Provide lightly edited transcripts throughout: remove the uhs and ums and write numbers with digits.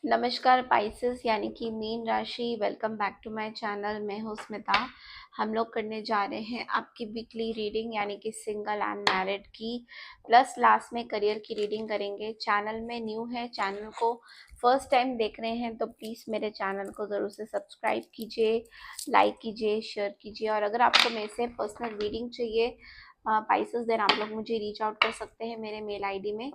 नमस्कार पाइसेस यानी कि मीन राशि। Welcome back to my channel. मैं हूँ स्मिता। हम लोग करने जा रहे हैं आपकी वीकली रीडिंग यानी कि सिंगल एंड मैरिड की, प्लस लास्ट में करियर की रीडिंग करेंगे। चैनल में न्यू है, चैनल को फर्स्ट टाइम देख रहे हैं तो प्लीज़ मेरे चैनल को ज़रूर से सब्सक्राइब कीजिए, लाइक कीजिए, शेयर कीजिए। और अगर आपको मेरे से पर्सनल रीडिंग चाहिए पाइसेस, देन आप लोग मुझे रीच आउट कर सकते हैं मेरे मेल आईडी में।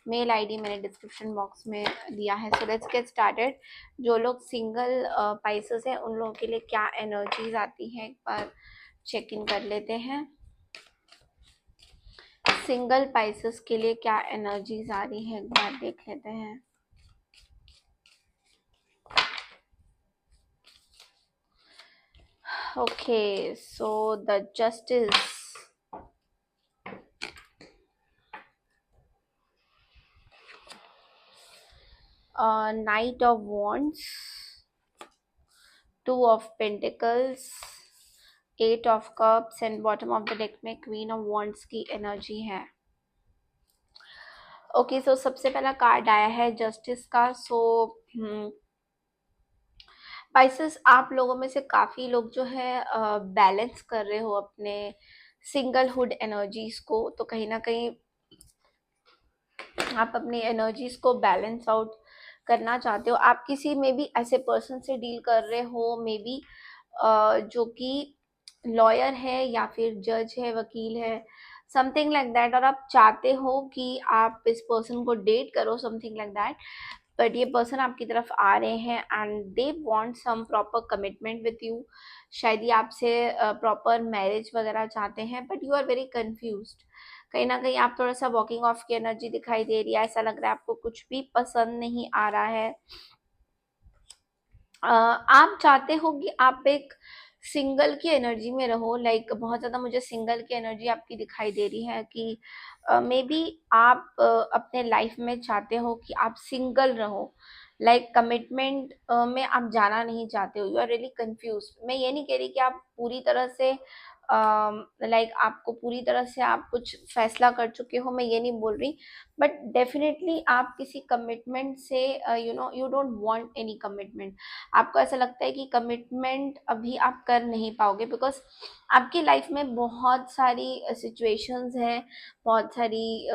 मेल आईडी मैंने डिस्क्रिप्शन बॉक्स में दिया है। So let's get started. जो लोग सिंगल पाइसेस हैं उन लोगों के लिए क्या एनर्जीज आती हैं एक बार चेक इन कर लेते हैं। सिंगल पाइसेस के लिए क्या एनर्जीज आ रही है एक बार देख लेते हैं। Okay, so the justice, knight of wands, two of pentacles, eight of cups and bottom of the deck में क्वीन ऑफ वॉन्ड्स की एनर्जी है। ओके, सो सबसे पहला कार्ड आया है जस्टिस का। सो पाइसेस, आप लोगों में से काफ़ी लोग जो है बैलेंस कर रहे हो अपने सिंगलहुड एनर्जीज को। तो कहीं ना कहीं आप अपनी एनर्जीज को बैलेंस आउट करना चाहते हो। आप किसी में भी ऐसे पर्सन से डील कर रहे हो, मे बी जो कि लॉयर है या फिर जज है, वकील है, समथिंग लाइक दैट। और आप चाहते हो कि आप इस पर्सन को डेट करो, समथिंग लाइक दैट। बट ये पर्सन आपकी तरफ आ रहे हैं and they want some proper commitment with you. शायद ये आपसे प्रॉपर मैरिज वगैरह चाहते हैं, but you are very confused. कहीं ना कहीं आप थोड़ा सा वॉकिंग ऑफ की एनर्जी दिखाई दे रही है। ऐसा लग रहा है आपको कुछ भी पसंद नहीं आ रहा है। आप चाहते हो कि आप एक सिंगल की एनर्जी में रहो। लाइक बहुत ज़्यादा मुझे सिंगल की एनर्जी आपकी दिखाई दे रही है कि मे बी आप अपने लाइफ में चाहते हो कि आप सिंगल रहो। लाइक कमिटमेंट में आप जाना नहीं चाहते हो। You are really confuse. मैं ये नहीं कह रही कि आप पूरी तरह से लाइक आपको पूरी तरह से आप कुछ फैसला कर चुके हो, मैं ये नहीं बोल रही। बट डेफिनेटली आप किसी कमिटमेंट से you don't want any commitment. आपको ऐसा लगता है कि कमिटमेंट अभी आप कर नहीं पाओगे, बिकॉज आपकी लाइफ में बहुत सारी सिचुएशंस हैं, बहुत सारी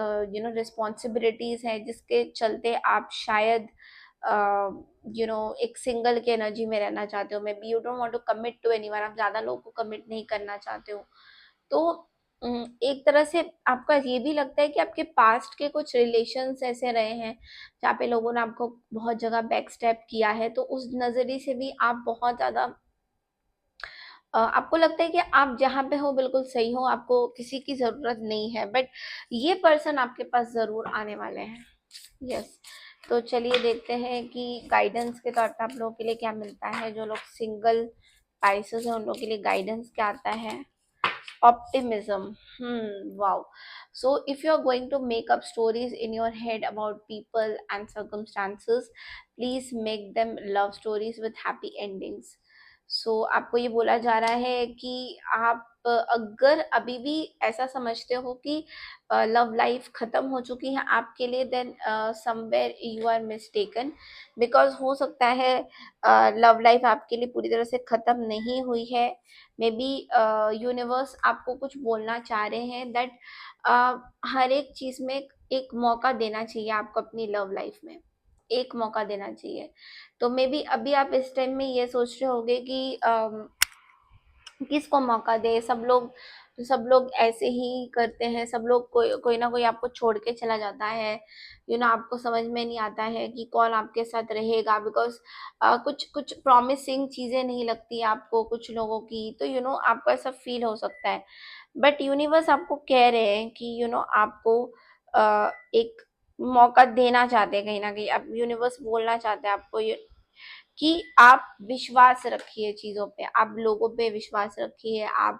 रिस्पॉन्सिबिलिटीज हैं, जिसके चलते आप शायद एक सिंगल की एनर्जी में रहना चाहते हो। Maybe you don't want to commit to anyone. आप ज़्यादा लोगों को कमिट नहीं करना चाहते हो। तो एक तरह से आपका ये भी लगता है कि आपके पास्ट के कुछ रिलेशंस ऐसे रहे हैं जहाँ पे लोगों ने आपको बहुत जगह बैक स्टेप किया है। तो उस नज़रिए से भी आप बहुत ज़्यादा आपको लगता है कि आप जहाँ पे हो बिल्कुल सही हो, आपको किसी की ज़रूरत नहीं है। बट ये पर्सन आपके पास ज़रूर आने वाले हैं। यस। तो चलिए देखते हैं कि गाइडेंस के तौर पे आप लोगों के लिए क्या मिलता है। जो लोग सिंगल पाइसेस हैं उन लोगों के लिए गाइडेंस क्या आता है। Optimism. Wow. So, if you're going to make up stories in your head about people and circumstances, please make them love stories with happy endings. So, आपको ये बोला जा रहा है कि आप अगर अभी भी ऐसा समझते हो कि लव लाइफ खत्म हो चुकी है आपके लिए, then somewhere you are mistaken. Because हो सकता है लव लाइफ आपके लिए पूरी तरह से खत्म नहीं हुई है। मे बी यूनिवर्स आपको कुछ बोलना चाह रहे हैं दैट हर एक चीज़ में एक मौका देना चाहिए आपको। अपनी लव लाइफ में एक मौका देना चाहिए। तो मे बी अभी आप इस टाइम में ये सोच रहे होगे कि किसको मौका दे। सब लोग ऐसे ही करते हैं। सब लोग कोई कोई ना कोई आपको छोड़ के चला जाता है। आपको समझ में नहीं आता है कि कौन आपके साथ रहेगा। बिकॉज कुछ कुछ प्रॉमिसिंग चीज़ें नहीं लगती आपको कुछ लोगों की। तो आपको ऐसा फील हो सकता है। बट यूनिवर्स आपको कह रहे हैं कि आपको एक मौका देना चाहते हैं। कहीं ना कहीं आप यूनिवर्स बोलना चाहते हैं आपको कि आप विश्वास रखिए चीज़ों पे, आप लोगों पे विश्वास रखिए। आप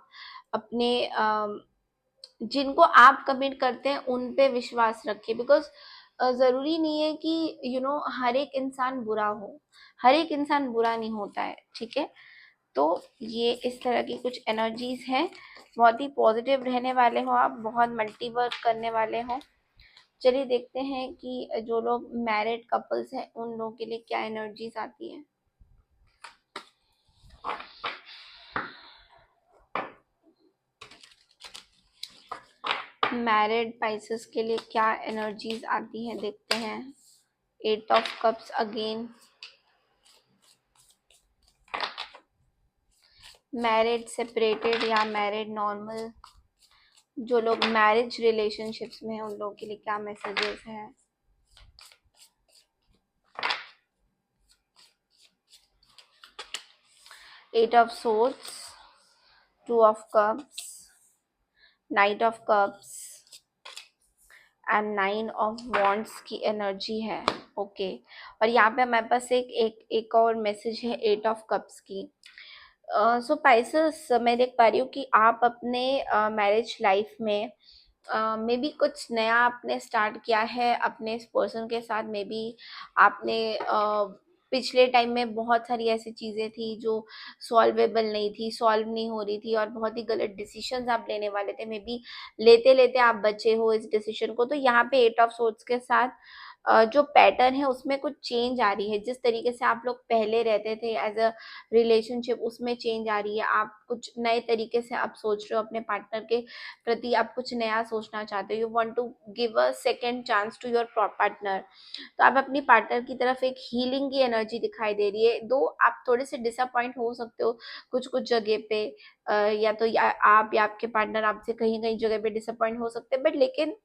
अपने जिनको आप कमिट करते हैं उन पे विश्वास रखिए। बिकॉज ज़रूरी नहीं है कि हर एक इंसान बुरा हो। हर एक इंसान बुरा नहीं होता है, ठीक है। तो ये इस तरह की कुछ एनर्जीज हैं। बहुत ही पॉजिटिव रहने वाले हो आप, बहुत मल्टीवर्क करने वाले हो। चलिए देखते हैं कि जो लोग मैरिड कपल्स हैं उन लोगों के लिए क्या एनर्जीज आती है। मैरिड पाइसेस के लिए क्या एनर्जीज आती हैं, देखते हैं। 8 of cups again, married separated या मैरिड नॉर्मल, जो लोग मैरिज रिलेशनशिप्स में हैं उन लोगों के लिए क्या मैसेजेस हैं। Eight of swords, 2 of cups, knight of cups and 9 of wands की एनर्जी है। ओके और यहाँ पे हमारे पास एक और मैसेज है 8 ऑफ कप्स की। सो पाइसेस, मैं देख पा रही हूँ कि आप अपने मैरिज लाइफ में मे बी कुछ नया आपने स्टार्ट किया है अपने इस पर्सन के साथ। मे बी आपने पिछले टाइम में बहुत सारी ऐसी चीज़ें थी जो सॉल्वेबल नहीं थी, सॉल्व नहीं हो रही थी और बहुत ही गलत डिसीजंस आप लेने वाले थे। मे बी लेते लेते आप बचे हो इस डिसीजन को। तो यहाँ पे 8 ऑफ सोर्ड्स के साथ जो पैटर्न है उसमें कुछ चेंज आ रही है। जिस तरीके से आप लोग पहले रहते थे एज अ रिलेशनशिप, उसमें चेंज आ रही है। आप कुछ नए तरीके से आप सोच रहे हो अपने पार्टनर के प्रति, आप कुछ नया सोचना चाहते हो। You want to give a second chance to your partner. तो आप अपनी पार्टनर की तरफ एक हीलिंग की एनर्जी दिखाई दे रही है। दो आप थोड़े से डिसअपॉइंट हो सकते हो कुछ कुछ जगह पे, या तो आप या आपके पार्टनर आपसे कहीं कहीं जगह पे डिसअपॉइंट हो सकते हैं, बट लेकिन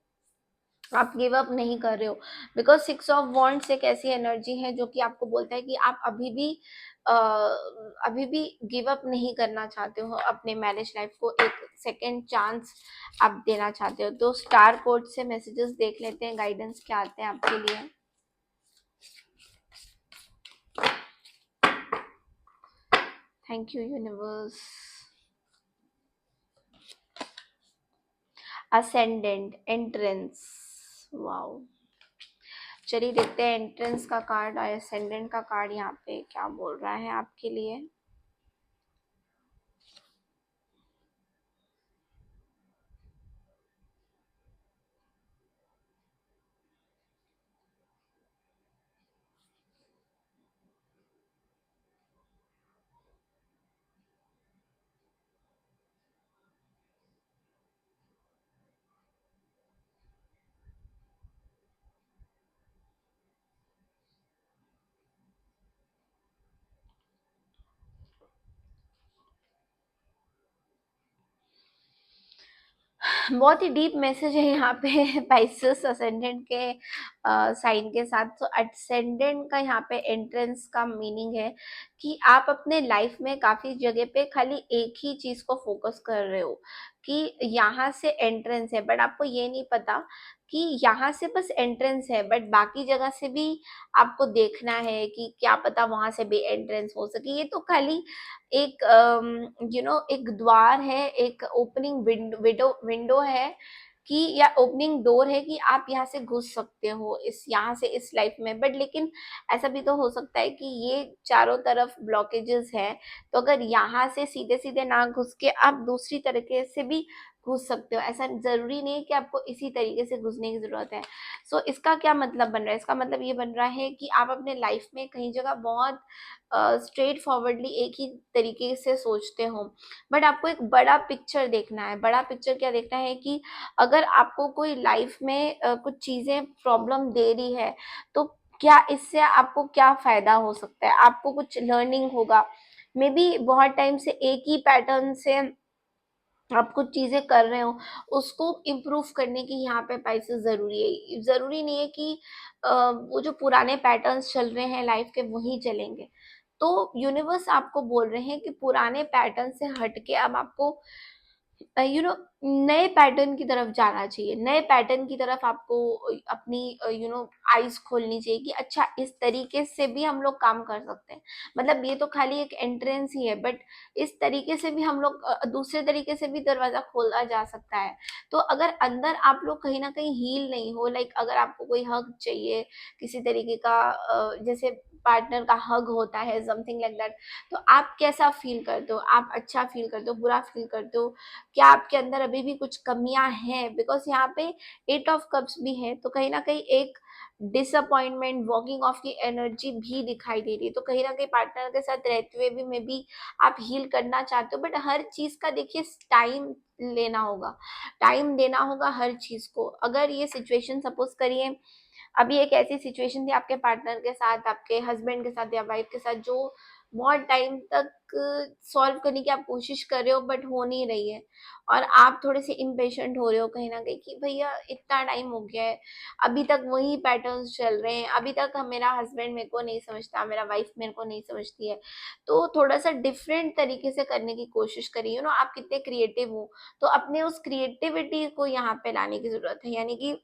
आप गिव अप नहीं कर रहे हो। बिकॉज 6 ऑफ वॉन्ड्स एक ऐसी एनर्जी है जो कि आपको बोलता है कि आप अभी भी गिव अप नहीं करना चाहते हो। अपने मैरिज लाइफ को एक सेकेंड चांस आप देना चाहते हो। तो स्टार कोड से मैसेजेस देख लेते हैं, गाइडेंस क्या आते हैं आपके लिए। Thank you universe. Ascendant, entrance, wow. चलिए देखते हैं एंट्रेंस का कार्ड और असेंडेंट का कार्ड यहाँ पे क्या बोल रहा है आपके लिए। बहुत ही डीप मैसेज है यहाँ पे पाइसेस असेंडेंट के साइन के साथ। तो असेंडेंट का यहाँ पे एंट्रेंस का मीनिंग है कि आप अपने लाइफ में काफी जगह पे खाली एक ही चीज को फोकस कर रहे हो कि यहाँ से एंट्रेंस है, बट आपको ये नहीं पता कि यहाँ से बस एंट्रेंस है, बट बाकी जगह से भी आपको देखना है कि क्या पता वहां से भी एंट्रेंस हो सके। ये तो खाली एक एक द्वार है, एक ओपनिंग विंडो विंडो है कि, या ओपनिंग डोर है कि आप यहाँ से घुस सकते हो इस यहाँ से इस लाइफ में। बट लेकिन ऐसा भी तो हो सकता है कि ये चारों तरफ ब्लॉकेजेस है, तो अगर यहाँ से सीधे सीधे ना घुस के आप दूसरी तरीके से भी घुस सकते हो। ऐसा जरूरी नहीं है कि आपको इसी तरीके से घुसने की जरूरत है। सो इसका क्या मतलब बन रहा है? इसका मतलब ये बन रहा है कि आप अपने लाइफ में कहीं जगह बहुत स्ट्रेट फॉरवर्डली एक ही तरीके से सोचते हो, बट आपको एक बड़ा पिक्चर देखना है। बड़ा पिक्चर क्या देखना है कि अगर आपको कोई लाइफ में कुछ चीजें प्रॉब्लम दे रही है, तो क्या इससे आपको क्या फायदा हो सकता है, आपको कुछ लर्निंग होगा। मे बी बहुत टाइम से एक ही पैटर्न से आप कुछ चीजें कर रहे हो, उसको इम्प्रूव करने की यहाँ पे पैसे जरूरी है। जरूरी नहीं है कि वो जो पुराने पैटर्न्स चल रहे हैं लाइफ के वही चलेंगे। तो यूनिवर्स आपको बोल रहे हैं कि पुराने पैटर्न से हटके अब आपको नए पैटर्न की तरफ जाना चाहिए। नए पैटर्न की तरफ आपको अपनी आईज खोलनी चाहिए कि अच्छा इस तरीके से भी हम लोग काम कर सकते हैं। मतलब ये तो खाली एक एंट्रेंस ही है, बट इस तरीके से भी हम लोग दूसरे तरीके से भी दरवाजा खोला जा सकता है। तो अगर अंदर आप लोग कहीं ना कहीं हील नहीं हो, लाइक अगर आपको कोई हक चाहिए किसी तरीके का, जैसे पार्टनर का हग होता है, समथिंग लाइक दैट, तो आप कैसा फील करते हो? आप अच्छा फील करते हो, बुरा फील करते हो? क्या आपके अंदर अभी भी कुछ कमियां हैं, बिकॉज यहाँ पे 8 ऑफ कप्स भी है, तो कहीं ना कहीं एक डिसअपॉइंटमेंट, वॉकिंग ऑफ की एनर्जी भी दिखाई दे रही है। तो कहीं ना कहीं पार्टनर के साथ रहते हुए भी मे बी आप हील करना चाहते हो, बट हर चीज का देखिए टाइम लेना होगा, टाइम देना होगा हर चीज को। अगर ये सिचुएशन सपोज करिए अभी एक ऐसी सिचुएशन थी आपके पार्टनर के साथ, आपके हस्बैंड के साथ या वाइफ के साथ, जो बहुत टाइम तक सॉल्व करने की आप कोशिश कर रहे हो बट हो नहीं रही है, और आप थोड़े से इम्पेशेंट हो रहे हो कहीं ना कहीं कि भैया इतना टाइम हो गया है, अभी तक वही पैटर्न्स चल रहे हैं, अभी तक मेरा हस्बैंड मेरे को नहीं समझता, मेरा वाइफ मेरे को नहीं समझती है, तो थोड़ा सा डिफरेंट तरीके से करने की कोशिश करिए। आप कितने क्रिएटिव हो, तो अपने उस क्रिएटिविटी को यहाँ पे लाने की जरूरत है। यानी कि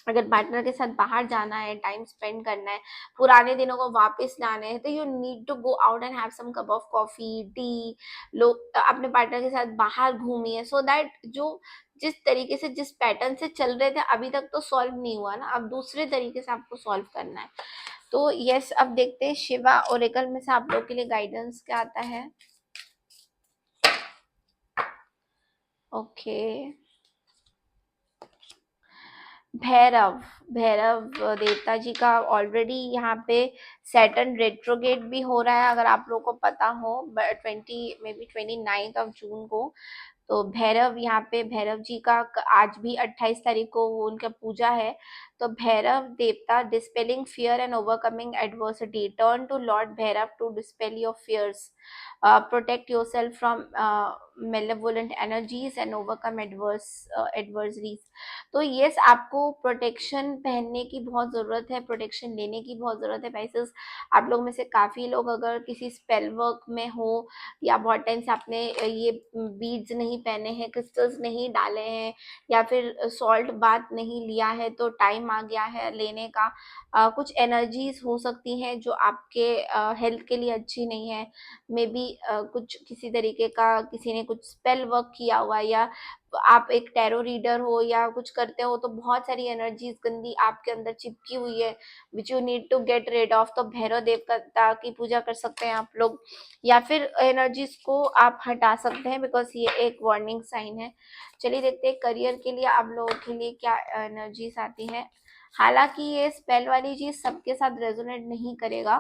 अगर पार्टनर के साथ बाहर जाना है, टाइम स्पेंड करना है, पुराने दिनों को वापस लाने हैं, तो you need to go out and have some cup of coffee, tea, लोग अपने पार्टनर के साथ बाहर घूमिए, सो दैट जो जिस तरीके से, जिस पैटर्न से चल रहे थे अभी तक, तो सॉल्व नहीं हुआ ना, अब दूसरे तरीके से आपको सॉल्व करना है। तो यस, अब देखते हैं शिवा ओरेकल में से आप लोग के लिए गाइडेंस क्या आता है। ओके, भैरव, भैरव देवता जी का ऑलरेडी यहाँ पे सैटर्न रेट्रोगेट भी हो रहा है, अगर आप लोगों को पता हो, 29 जून को। तो भैरव, यहाँ पे भैरव जी का आज भी 28 तारीख को वो उनका पूजा है। तो भैरव देवता, dispelling fear and overcoming adversity, turn to Lord Bhairav to dispel your fears, protect yourself from malevolent energies and overcome adversaries। तो यस, आपको प्रोटेक्शन पहनने की बहुत ज़रूरत है, प्रोटेक्शन लेने की बहुत ज़रूरत है पैसेस। आप लोग में से काफ़ी लोग अगर किसी स्पेल वर्क में हो, या बहुत टाइम से आपने ये बीड्स नहीं पहने हैं, क्रिस्टल्स नहीं डाले हैं, या फिर सॉल्ट बाथ नहीं लिया है, तो टाइम आ गया है लेने का। कुछ एनर्जीज हो सकती हैं जो आपके हेल्थ के लिए अच्छी नहीं है, मे बी कुछ किसी तरीके का किसी ने कुछ स्पेल वर्क किया हुआ, या आप एक टैरो रीडर हो या कुछ करते हो, तो बहुत सारी एनर्जीज गंदी आपके अंदर चिपकी हुई है, which you need to get rid of. तो भैरव देवता की पूजा कर सकते हैं आप लोग, या फिर एनर्जीज को आप हटा सकते हैं, बिकॉज ये एक वार्निंग साइन है। चलिए देखते हैं करियर के लिए आप लोगों के लिए क्या एनर्जीज आती है। हालांकि ये स्पेल वाली चीज सबके साथ रेजोनेट नहीं करेगा,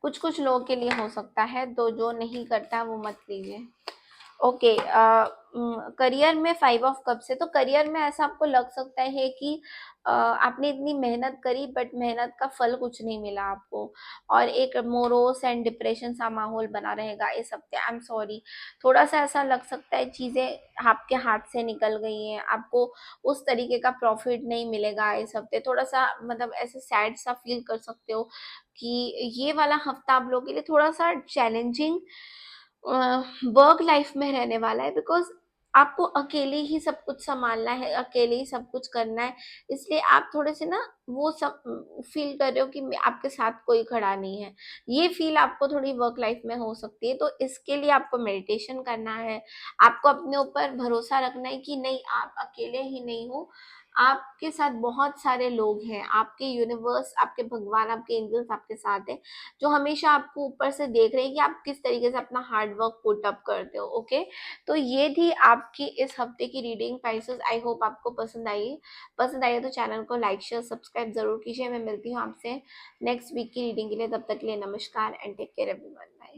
कुछ कुछ लोगों के लिए हो सकता है, तो जो नहीं करता वो मत लीजिए। ओके, करियर में 5 ऑफ कप्स है, तो करियर में ऐसा आपको लग सकता है कि आपने इतनी मेहनत करी बट मेहनत का फल कुछ नहीं मिला आपको, और एक मोरोस एंड डिप्रेशन सा माहौल बना रहेगा इस हफ्ते। आई एम सॉरी, थोड़ा सा ऐसा लग सकता है चीज़ें आपके हाथ से निकल गई हैं, आपको उस तरीके का प्रॉफिट नहीं मिलेगा इस हफ्ते, थोड़ा सा मतलब ऐसे सैड सा फील कर सकते हो कि ये वाला हफ्ता आप लोगों के लिए थोड़ा सा चैलेंजिंग वर्क लाइफ में रहने वाला है, बिकॉज आपको अकेले ही सब कुछ संभालना है, अकेले ही सब कुछ करना है, इसलिए आप थोड़े से ना वो सब फील कर रहे हो कि आपके साथ कोई खड़ा नहीं है, ये फील आपको थोड़ी वर्क लाइफ में हो सकती है। तो इसके लिए आपको मेडिटेशन करना है, आपको अपने ऊपर भरोसा रखना है कि नहीं, आप अकेले ही नहीं हो, आपके साथ बहुत सारे लोग हैं, आपके यूनिवर्स, आपके भगवान, आपके एंजल्स आपके साथ हैं, जो हमेशा आपको ऊपर से देख रहे हैं कि आप किस तरीके से अपना हार्ड वर्क पुट अप करते हो। ओके, तो ये थी आपकी इस हफ्ते की रीडिंग पाइसेस। आई होप आपको पसंद आई है तो चैनल को लाइक शेयर सब्सक्राइब जरूर कीजिए। मैं मिलती हूँ आपसे नेक्स्ट वीक की रीडिंग के लिए, तब तक के लिए नमस्कार and take care everyone. Bye.